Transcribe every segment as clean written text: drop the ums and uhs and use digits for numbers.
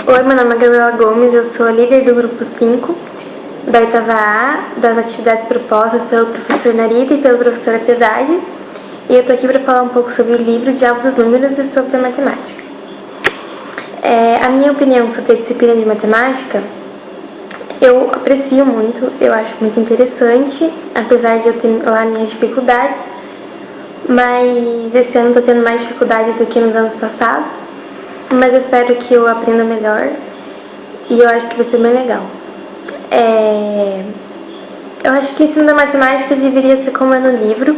Oi, meu nome é Gabriela Gomes, eu sou líder do grupo 5 da oitava A, das atividades propostas pelo professor Narita e pela professora Piedade. E eu tô aqui para falar um pouco sobre o livro Diabo dos Números e sobre a matemática. A minha opinião sobre a disciplina de matemática, eu aprecio muito, eu acho muito interessante, apesar de eu ter lá minhas dificuldades, mas esse ano eu tô tendo mais dificuldade do que nos anos passados, mas eu espero que eu aprenda melhor e eu acho que vai ser bem legal. Eu acho que o ensino da matemática deveria ser como é no livro,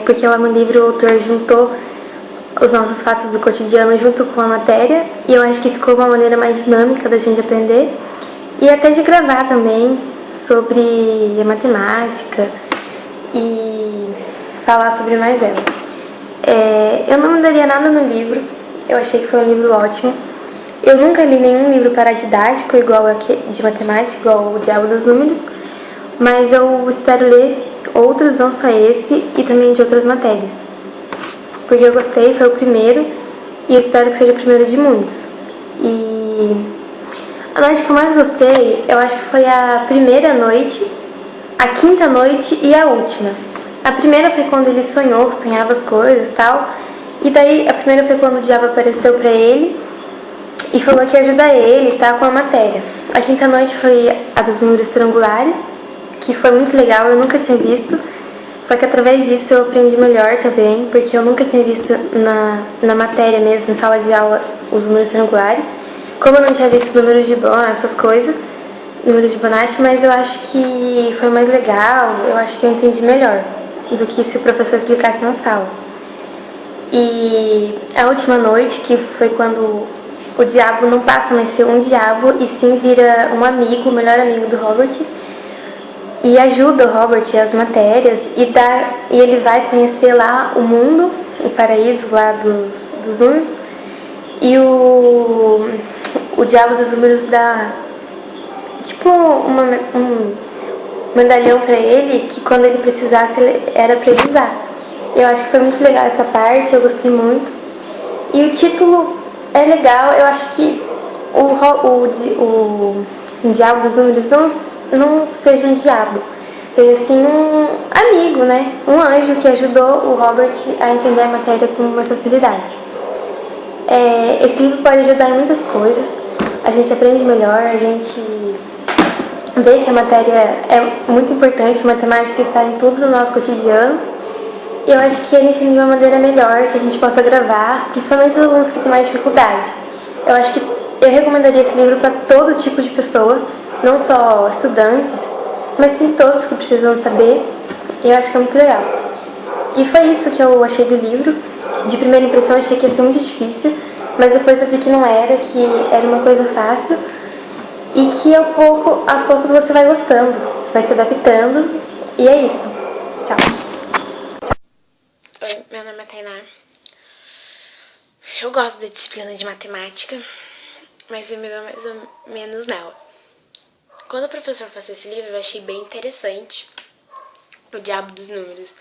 porque lá no livro o autor juntou os nossos fatos do cotidiano junto com a matéria, e eu acho que ficou uma maneira mais dinâmica da gente aprender, e até de gravar também sobre a matemática e falar sobre mais ela. Eu não mudaria nada no livro, eu achei que foi um livro ótimo. Eu nunca li nenhum livro paradidático igual de matemática, igual o Diabo dos Números, mas eu espero ler outros, não só esse, e também de outras matérias. Porque eu gostei, foi o primeiro, e eu espero que seja o primeiro de muitos. E a noite que eu mais gostei, eu acho que foi a primeira noite, a quinta noite e a última. A primeira foi quando ele sonhava as coisas e tal, e daí a primeira foi quando o diabo apareceu pra ele e falou que ia ajudar ele, tá, com a matéria. A quinta noite foi a dos números triangulares, que foi muito legal, eu nunca tinha visto. Só que através disso eu aprendi melhor também, porque eu nunca tinha visto na matéria mesmo, em sala de aula, os números triangulares. Como eu não tinha visto números de Bon, essas coisas, números de Bonatti, mas eu acho que foi mais legal, eu acho que eu entendi melhor do que se o professor explicasse na sala. E a última noite, que foi quando o diabo não passa mais a ser um diabo, e sim vira um amigo, o melhor amigo do Robert, e ajuda o Robert as matérias, e ele vai conhecer lá o mundo, o paraíso lá dos números, e o Diabo dos Números dá tipo um medalhão pra ele, que quando ele precisasse era pra ele usar. Eu acho que foi muito legal essa parte, eu gostei muito. E o título é legal, eu acho que o Diabo dos Números não seja um diabo, seja assim um amigo, né? Um anjo que ajudou o Robert a entender a matéria com mais facilidade. Esse livro pode ajudar em muitas coisas, a gente aprende melhor, a gente vê que a matéria é muito importante, a matemática está em tudo no nosso cotidiano. E eu acho que ele ensina de uma maneira melhor, que a gente possa gravar, principalmente os alunos que têm mais dificuldade. Eu acho que eu recomendaria esse livro para todo tipo de pessoa, não só estudantes, mas sim todos que precisam saber. E eu acho que é muito legal. E foi isso que eu achei do livro. De primeira impressão eu achei que ia ser muito difícil, mas depois eu vi que não era, que era uma coisa fácil e que aos poucos você vai gostando, vai se adaptando, e é isso. Tchau. Oi, meu nome é Tainá. Eu gosto da disciplina de matemática, mas eu me dou mais ou menos nela. Quando o professor passou esse livro, eu achei bem interessante. O Diabo dos Números.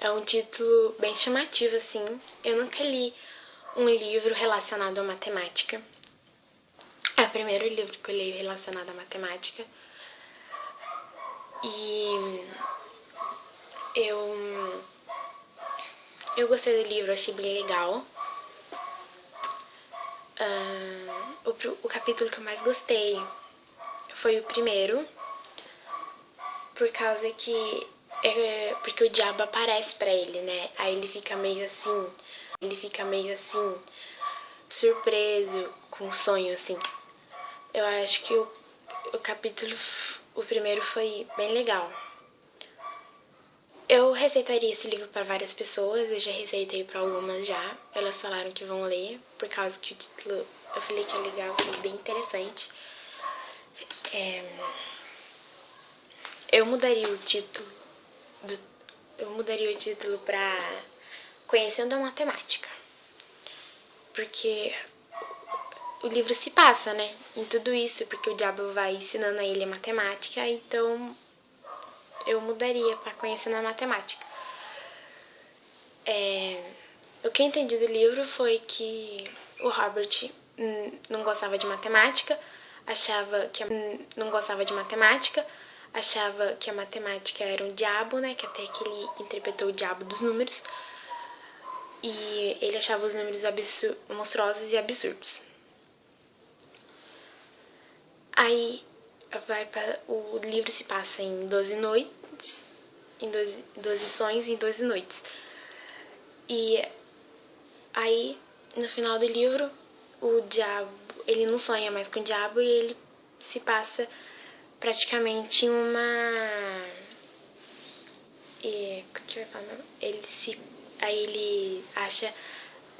É um título bem chamativo, assim. Eu nunca li um livro relacionado à matemática. É o primeiro livro que eu leio relacionado à matemática. E eu gostei do livro, achei bem legal. O capítulo que eu mais gostei foi o primeiro, porque o diabo aparece pra ele, né? Aí ele fica meio assim, surpreso com o sonho, assim. Eu acho que o primeiro foi bem legal. Eu receitaria esse livro para várias pessoas, eu já receitei para algumas já. Elas falaram que vão ler, por causa que o título, eu falei que é legal, foi bem interessante. Eu mudaria o título para Conhecendo a Matemática, porque o livro se passa, né, em tudo isso, porque o diabo vai ensinando a ele a matemática, então eu mudaria para Conhecendo a Matemática. O que eu entendi do livro foi que o Robert não gostava de matemática, achava que a matemática era um diabo, né? Que até que ele interpretou o diabo dos números. E ele achava os números monstruosos e absurdos. Aí o livro se passa em 12 noites, em 12 sonhos em 12 noites. E aí, no final do livro, o diabo, ele não sonha mais com o diabo e ele se passa praticamente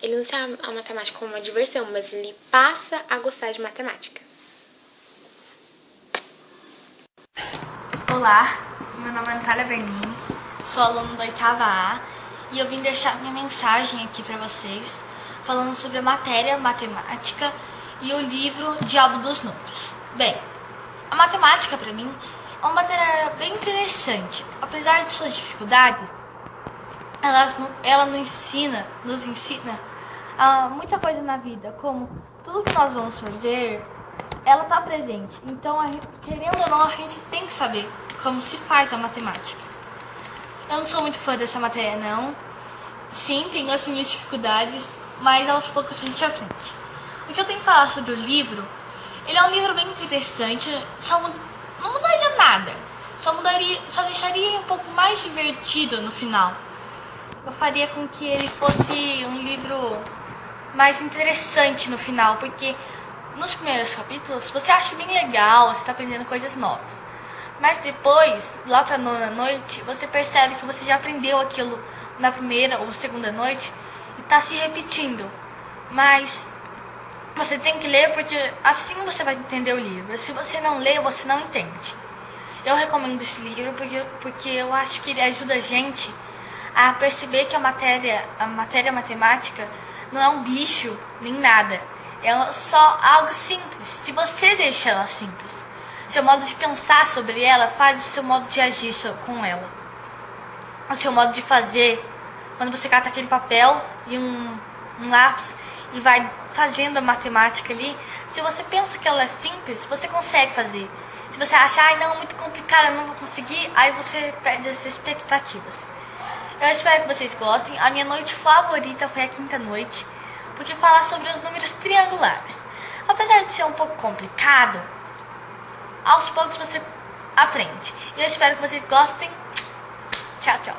ele não se a matemática como uma diversão, mas ele passa a gostar de matemática. Olá, meu nome é Natália Bernini, sou aluno da 8ª A e eu vim deixar minha mensagem aqui para vocês falando sobre a matéria matemática e o livro Diabo dos Números. Bem, a matemática para mim é uma matéria bem interessante. Apesar de suas dificuldades, ela nos ensina muita coisa na vida, como tudo que nós vamos fazer, ela está presente. Então, querendo ou não, a gente tem que saber como se faz a matemática. Eu não sou muito fã dessa matéria, não. Sim, tenho as minhas dificuldades, mas aos poucos a gente aprende. O que eu tenho que falar sobre o livro, ele é um livro bem interessante, não mudaria nada. Só deixaria ele um pouco mais divertido no final. Eu faria com que ele fosse um livro mais interessante no final, porque nos primeiros capítulos você acha bem legal, você está aprendendo coisas novas. Mas depois, lá para a 9ª noite, você percebe que você já aprendeu aquilo na primeira ou segunda noite e está se repetindo. Mas você tem que ler, porque assim você vai entender o livro. Se você não lê, você não entende. Eu recomendo esse livro porque eu acho que ele ajuda a gente a perceber que a matéria matemática não é um bicho nem nada. É só algo simples. Se você deixa ela simples, seu modo de pensar sobre ela faz o seu modo de agir com ela. O seu modo de fazer, quando você cata aquele papel e um lápis e vai fazendo a matemática ali, se você pensa que ela é simples, você consegue fazer. Se você achar, não, muito complicado, eu não vou conseguir, aí você perde as expectativas. Eu espero que vocês gostem. A minha noite favorita foi a 5ª noite, porque fala sobre os números triangulares. Apesar de ser um pouco complicado, aos poucos você aprende. E eu espero que vocês gostem. Tchau, tchau.